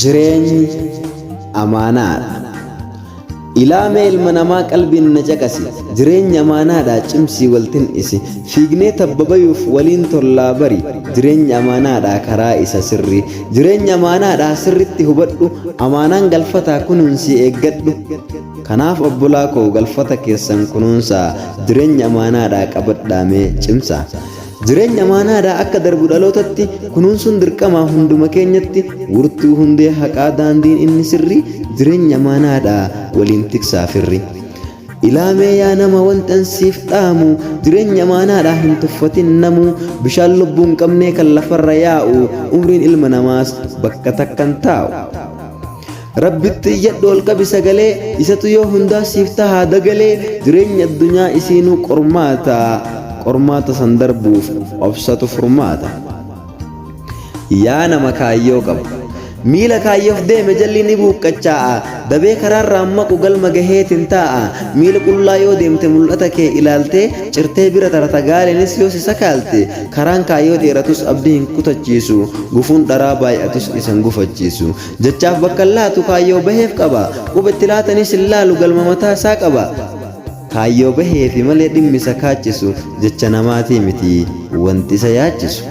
Jireenyi amaanaadha. Ilaamee ilma namaa qalbiin na caqasi. Jireenyi amaanaadha cimsii waltin isi. Fiignee tabbabayuuf waliin tollaa bari. Jireenyi amaanaadha karaa isa sirrii. Jireenyi amaanaadha sirritti hubadhu. Amaanaan galfataa kunuunsi eeggadhu. Kanaaf obbolaa koo galfata keessan kunuunsaa. Jireenyi amaanaadha qabadhaamee cimsaa. Jireenya amaanaadha akka darbu dhalootatti kunuunsuun dirqama hunduma keenyatti. Wurtuu hundee haqaa daandiin inni sirrii. Jireenya amaanaadha waliin tiksaa firri. Ilaamee yaa nama wantan siif dhaamu. Jireenya amaanaadha hin tuffatin namuu. Bishaan lubbuun qabnee kan lafarra yaa'u. Umriin ilma namaas bakka takkan taa'u. Rabbitti iyyadhu ol qabi sagalee. Isatu yoo hundaa siif tahaa dagalee. Jireenya addunyaa isiinuu qormaata san darbuuf obsatu furmaata. Yaa nama kaayyoo qabu. Miila kaayyoof deeme jalli ni buuqqachaa'a. Dabee karaarraa maqu galma gaheetin taa'a. Miila qullaa yoo deemte mul'ata kee ilaaltee. Cirtee bira tarata gaalenis yoo si sakaalte. Karaan kaayyoo dheeratus abdii hin kutachiisu. Gufuun dharaa baay'atus isan gufachiisu. Jechaaf bakka laatu kaayyoo baheef qaba. Qubetti laatanis hin laalu galma mataa isaa qaba. Kaayyoo baheefi malee dhimmisa kaachisu. Jecha namaatii miti wanti isa yaachisu.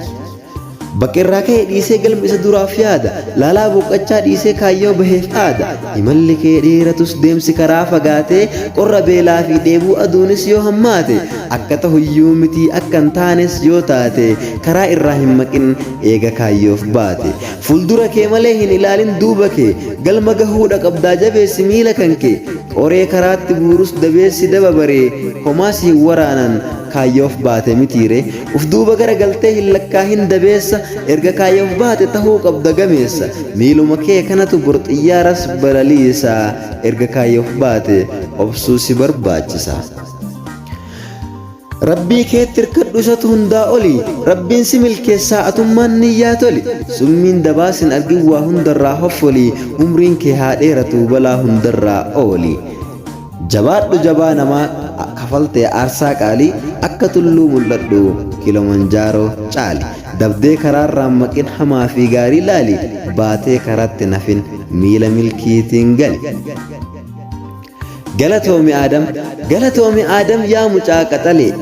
Bakkeerraa ka'ee dhiisee galma isa duraaf yaada. Laalaa boqochaa dhiisee kaayyoo baheef aada. Imalli kee dheeratus deemsi karaa fagaatee. Qorra beelaa fi dheebuu aduunis yoo hammaate. Akka tahuyyuu miti akka hin taanes yoo taate. Karaa irraa hin maqin eega kaayyoof baate. Fuuldura kee malee hin ilaalin duuba kee. Galma gahuudha qabdaa jabeessi miila kan kee. Qoree karaatti buurus dabeessi daba baree. Homaas hin waraanan kaayyoof baate mitiire. Uf duuba gara galtee hin lakkaahin dabeessa. Erga kaayyoof baate tahuu qabda gameessa. Miiluma kee kanatu burxiyyaaras balaliisa. Erga kaayyoof baate obsuu si barbaachisa. Rabbii keetti hirkadhu isatu hundaa oli. Rabbiin si milkeessaa atummaan niyyaa toli. Summiin dabaasin argin waa hundarraa hoffoli. Umriin kee haa dheeratu balaa hundarraa ooli. Jabaadhu jabaa namaa kafaltee aarsaa qaalii. Akka tulluu mul'adhu Kilimanjaaroo caali. Dabdee karaarraa maqin hamaa fi gaarii laali. Baatee karaatti nafin miila milkiitiin gali. Galatoomi Aadam yaa mucaa qaxalee.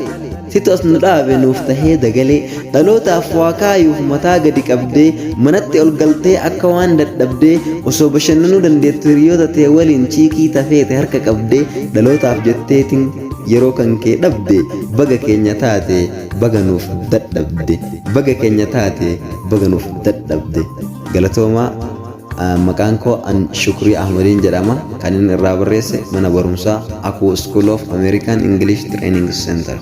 Situ as nu dhaabe nuuf tahee dagalee. Dhalootaaf waa kaayuuf mataa gadi qabdee. Manatti ol galtee akka waan dadhabdee. Osoo bashannanuu dandeettu hiriyoota tee waliin ciikii tafeete harka qabdee. Dhalootaaf jetteetiin yeroo kan kee dhabde. Baga keenya taate baga nuuf dadhabde. Baga keenya taate baga nuuf dadhabde. Galatoomaa. Maqaan koo an Shukrii Ahmadiin jedhama. Kan inni irraa barreesse mana barumsaa Akuu School of American English Training Center.